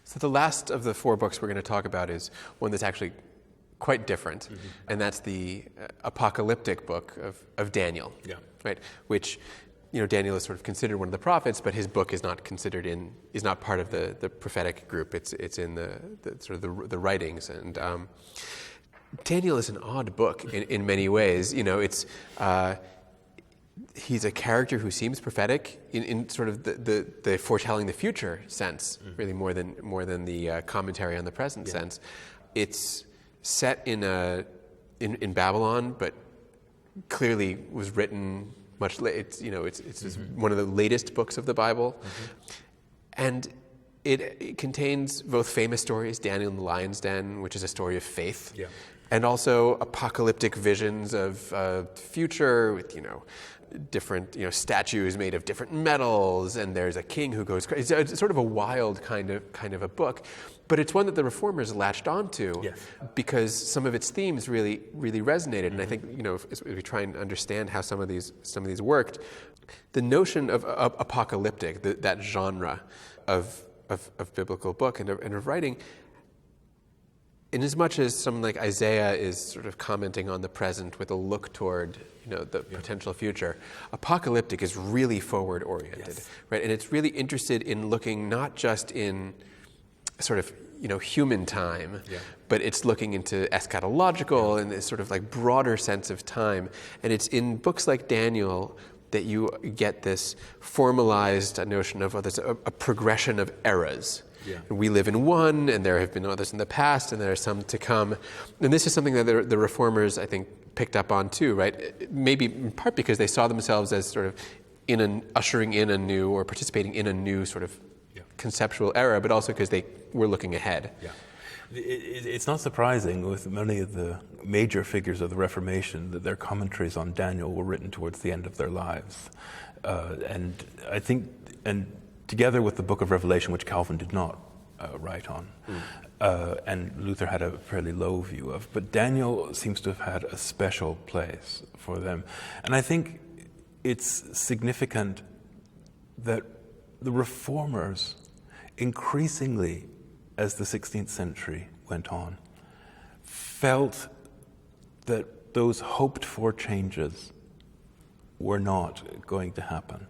So the last of the four books we're going to talk about is one that's actually quite different, and that's the apocalyptic book of Daniel, right? Which, Daniel is sort of considered one of the prophets, but his book is not part of the prophetic group. It's in the sort of the writings, and Daniel is an odd book in many ways. He's a character who seems prophetic in sort of the foretelling the future sense, really more than the commentary on the present sense. It's set in Babylon, it clearly was written much later. It's one of the latest books of the Bible, and it contains both famous stories, Daniel in the Lion's Den, which is a story of faith, and also apocalyptic visions of future with different statues made of different metals, and there's a king who goes crazy. It's sort of a wild kind of a book, but it's one that the Reformers latched onto because some of its themes really resonated. And I think as we try and understand how some of these worked, the notion of apocalyptic, that genre of biblical book and of writing, in as much as someone like Isaiah is sort of commenting on the present with a look toward the potential future, apocalyptic is really forward oriented, right? And it's really interested in looking not just in sort of human time, but it's looking into eschatological and this sort of like broader sense of time. And it's in books like Daniel that you get this formalized notion of there's a progression of eras. And we live in one, and there have been others in the past, and there are some to come. And this is something that the Reformers, I think, picked up on too, right? Maybe in part because they saw themselves as sort of ushering in a new or participating in a new sort of conceptual era, but also because they were looking ahead. It's not surprising with many of the major figures of the Reformation that their commentaries on Daniel were written towards the end of their lives. And I think, together with the book of Revelation, which Calvin did not write on, and Luther had a fairly low view of, but Daniel seems to have had a special place for them. And I think it's significant that the Reformers, increasingly as the 16th century went on, felt that those hoped-for changes were not going to happen.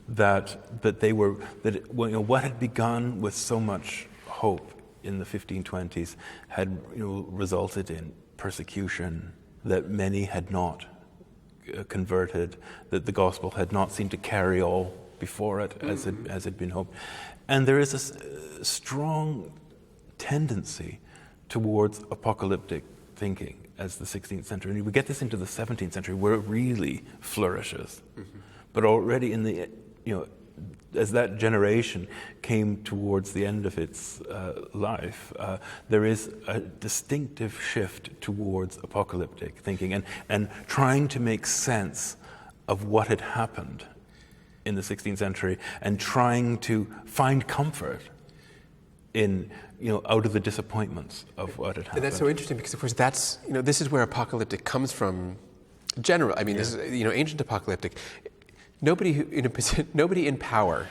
That what had begun with so much hope in the 1520s had resulted in persecution, that many had not converted, that the gospel had not seemed to carry all before it as had been hoped. And there is a strong tendency towards apocalyptic thinking as the 16th century. And we get this into the 17th century where it really flourishes. But already in the as that generation came towards the end of its life, there is a distinctive shift towards apocalyptic thinking and trying to make sense of what had happened in the 16th century and trying to find comfort in out of the disappointments of what had happened. And that's so interesting because, of course, that's this is where apocalyptic comes from. General, I mean, this is ancient apocalyptic. Nobody in power,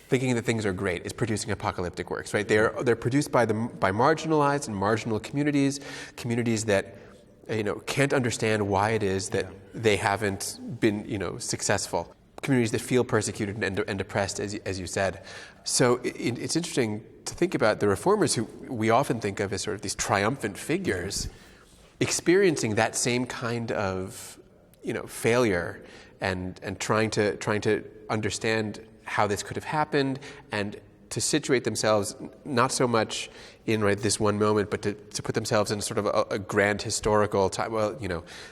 thinking that things are great, is producing apocalyptic works, right? They're produced by marginalized and marginal communities that can't understand why it is that they haven't been successful. Communities that feel persecuted and depressed, as you said. So it's interesting to think about the Reformers, who we often think of as sort of these triumphant figures, experiencing that same kind of failure. And trying to understand how this could have happened, and to situate themselves not so much in this one moment, but to put themselves in sort of a grand historical time. Well,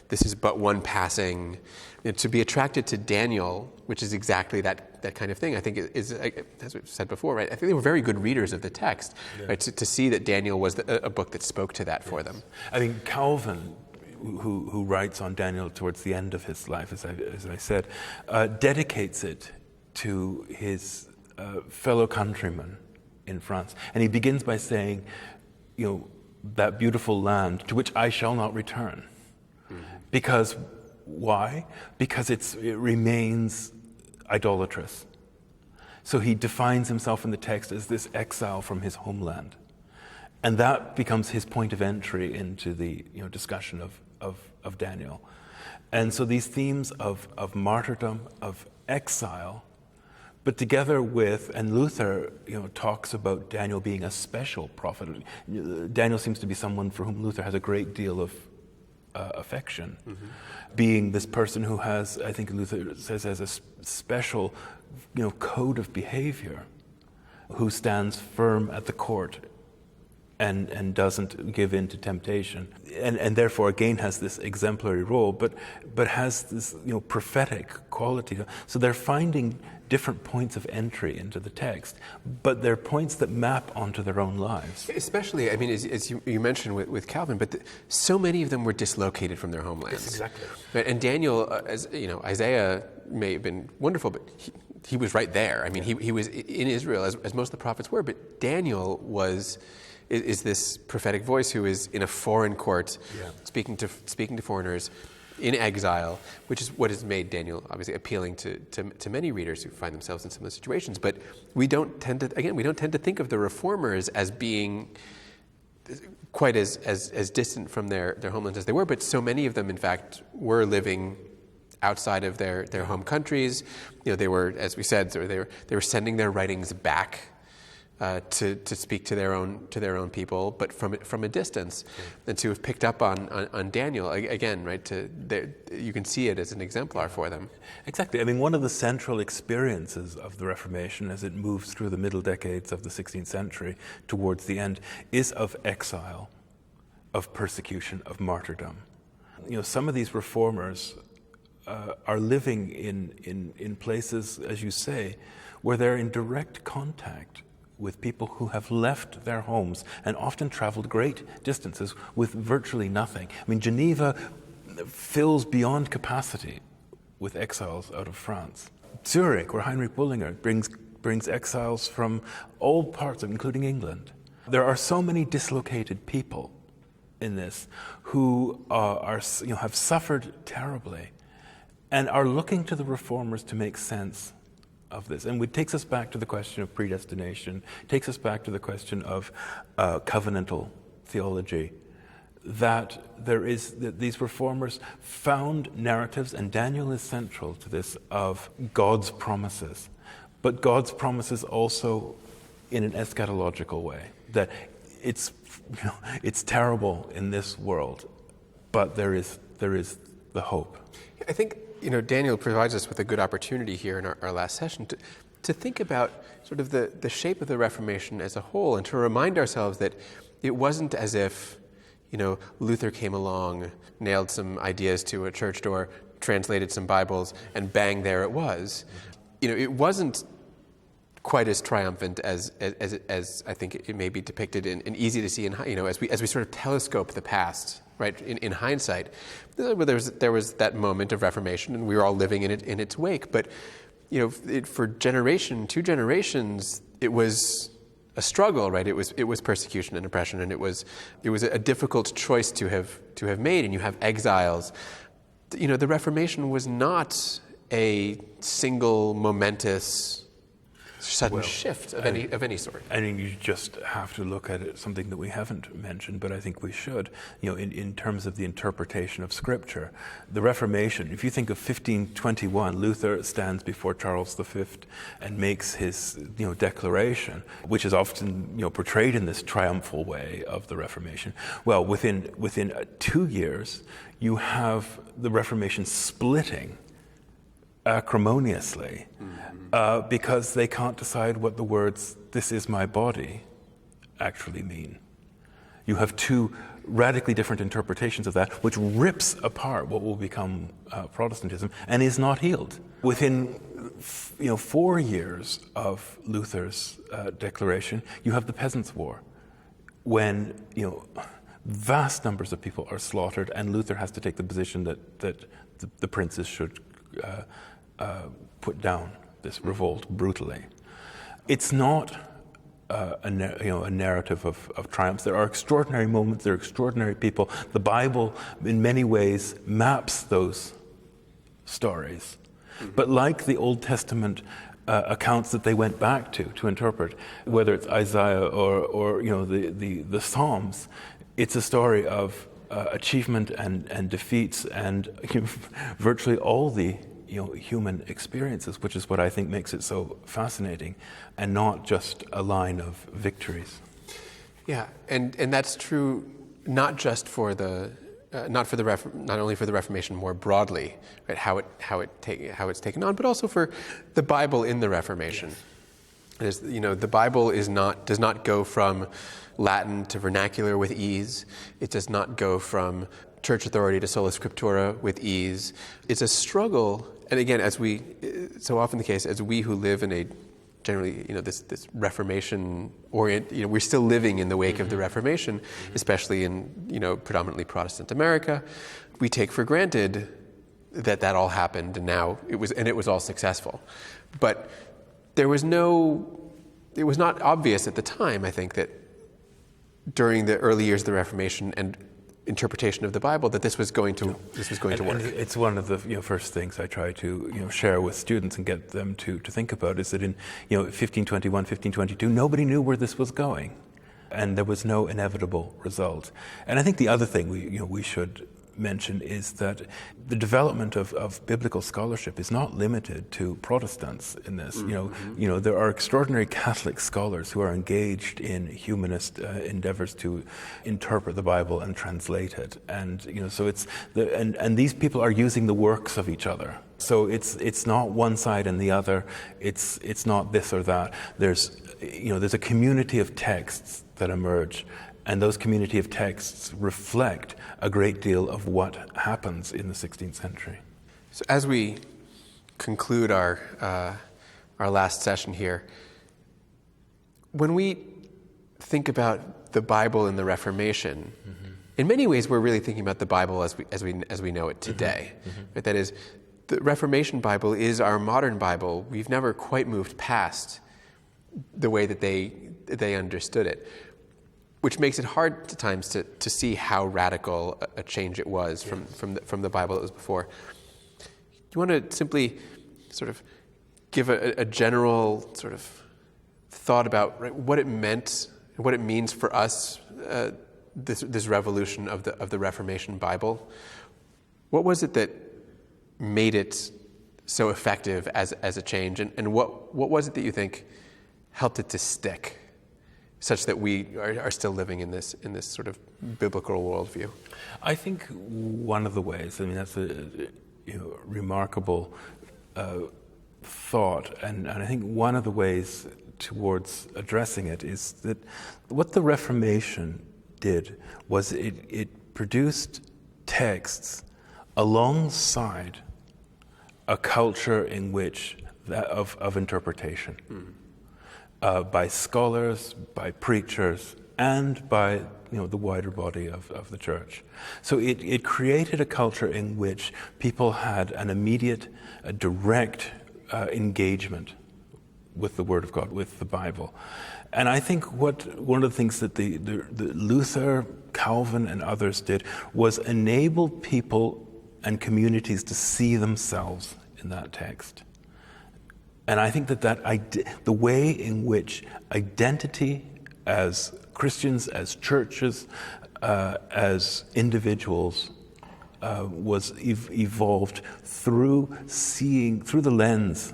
this is but one passing. To be attracted to Daniel, which is exactly that kind of thing, I think is, as we've said before, right? I think they were very good readers of the text, right? To see that Daniel was a book that spoke to that for them. I mean, Calvin, who writes on Daniel towards the end of his life, as I said, dedicates it to his fellow countrymen in France. And he begins by saying, that beautiful land to which I shall not return. Because, why? Because it remains idolatrous. So he defines himself in the text as this exile from his homeland. And that becomes his point of entry into the discussion of Daniel. And so these themes of martyrdom, of exile, but together with, and Luther talks about Daniel being a special prophet. Daniel seems to be someone for whom Luther has a great deal of affection, being this person who has, I think Luther says, has a special code of behavior, who stands firm at the court and doesn't give in to temptation, and therefore again has this exemplary role, but has this prophetic quality. So they're finding different points of entry into the text, but they're points that map onto their own lives. Especially, I mean, as you mentioned with Calvin, but so many of them were dislocated from their homelands. Yes, exactly. Right? And Daniel, Isaiah may have been wonderful, but he was right there. I mean, he was in Israel, as most of the prophets were, but Daniel is this prophetic voice who is in a foreign court, speaking to foreigners in exile, which is what has made Daniel obviously appealing to many readers who find themselves in similar situations. But we don't tend to think of the reformers as being quite as distant from their homelands as they were. But so many of them, in fact, were living outside of their home countries. They were, as we said, they were sending their writings back to speak to their own people, but from a distance, and to have picked up on Daniel again, right? You can see it as an exemplar for them. Exactly. I mean, one of the central experiences of the Reformation, as it moves through the middle decades of the 16th century towards the end, is of exile, of persecution, of martyrdom. Some of these reformers are living in places, as you say, where they're in direct contact with people who have left their homes and often traveled great distances with virtually nothing. I mean, Geneva fills beyond capacity with exiles out of France. Zurich, where Heinrich Bullinger brings exiles from all parts, including England. There are so many dislocated people in this who have suffered terribly and are looking to the reformers to make sense of this. And it takes us back to the question of predestination, takes us back to the question of covenantal theology, that these reformers found narratives, and Daniel is central to this, of God's promises. But God's promises also in an eschatological way, that it's terrible in this world, but there is the hope. I think Daniel provides us with a good opportunity here in our last session to think about sort of the shape of the Reformation as a whole, and to remind ourselves that it wasn't as if Luther came along, nailed some ideas to a church door, translated some Bibles, and bang, there it was. It wasn't quite as triumphant as I think it may be depicted and easy to see as we sort of telescope the past. Right, in hindsight, there was that moment of Reformation, and we were all living in its wake. But for two generations, it was a struggle. Right, it was persecution and oppression, and it was a difficult choice to have made. And you have exiles. The Reformation was not a single momentous sudden shift of any sort. I think you just have to look at it, something that we haven't mentioned, but I think we should, in terms of the interpretation of Scripture. The Reformation, if you think of 1521, Luther stands before Charles V and makes his declaration, which is often portrayed in this triumphal way of the Reformation. Well, within 2 years, you have the Reformation splitting acrimoniously, because they can't decide what the words "this is my body" actually mean. You have two radically different interpretations of that, which rips apart what will become Protestantism and is not healed. Within 4 years of Luther's declaration, you have the Peasants' War, when vast numbers of people are slaughtered, and Luther has to take the position that the princes should put down this revolt brutally. It's not a narrative of triumphs. There are extraordinary moments, there are extraordinary people. The Bible, in many ways, maps those stories. Mm-hmm. But like the Old Testament accounts that they went back to interpret, whether it's Isaiah or the Psalms. It's a story of achievement and defeats and virtually all the human experiences, which is what I think makes it so fascinating, and not just a line of victories. Yeah, and that's true not just for the not only for the Reformation more broadly, right? How it's taken on, but also for the Bible in the Reformation. Yes. The Bible does not go from Latin to vernacular with ease. It does not go from church authority to sola scriptura with ease. It's a struggle, and again, as so often the case, as we who live in a generally, this Reformation orient, we're still living in the wake of the Reformation, especially in, predominantly Protestant America. We take for granted that all happened, and now it was all successful. But it was not obvious at the time, I think, that during the early years of the Reformation and interpretation of the Bible, that this was going to work. And it's one of the first things I try to share with students and get them to think about, is that in 1521, 1522, nobody knew where this was going, and there was no inevitable result. And I think the other thing we should mention is that the development of biblical scholarship is not limited to Protestants in this. Mm-hmm. There are extraordinary Catholic scholars who are engaged in humanist endeavors to interpret the Bible and translate it, and so it's and these people are using the works of each other. So it's not one side and the other. It's not this or that. There's a community of texts that emerge. And those community of texts reflect a great deal of what happens in the 16th century. So as we conclude our last session here, when we think about the Bible and the Reformation, mm-hmm. in many ways we're really thinking about the Bible as we know it today. Mm-hmm. Mm-hmm. Right? That is, the Reformation Bible is our modern Bible. We've never quite moved past the way that they understood it, which makes it hard at times to see how radical a change it was from the Bible that was before. Do you want to simply sort of give a general sort of thought about what it meant, what it means for us, this revolution of the Reformation Bible? What was it that made it so effective as a change, and what was it that you think helped it to stick, such that we are still living in this sort of biblical worldview? I think one of the ways, that's a remarkable thought, and I think one of the ways towards addressing it is that what the Reformation did was it produced texts alongside a culture in which of interpretation. Mm. By scholars, by preachers, and by the wider body of the church. So it created a culture in which people had an immediate, direct engagement with the Word of God, with the Bible. And I think one of the things that the Luther, Calvin, and others did was enable people and communities to see themselves in that text. And I think that the way in which identity as Christians, as churches, as individuals was evolved through the lens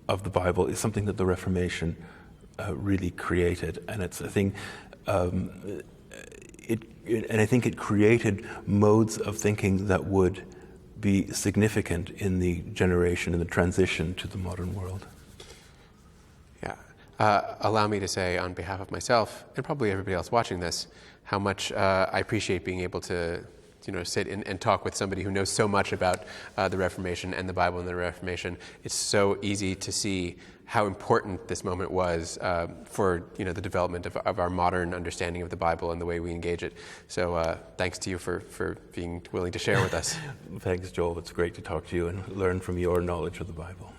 of the Bible is something that the Reformation really created. And it's a thing, and I think it created modes of thinking that would be significant in the generation and the transition to the modern world. Yeah. Allow me to say on behalf of myself and probably everybody else watching this, how much I appreciate being able to sit and talk with somebody who knows so much about the Reformation and the Bible and the Reformation. It's so easy to see how important this moment was for the development of our modern understanding of the Bible and the way we engage it. So thanks to you for being willing to share with us. Thanks, Joel. It's great to talk to you and learn from your knowledge of the Bible.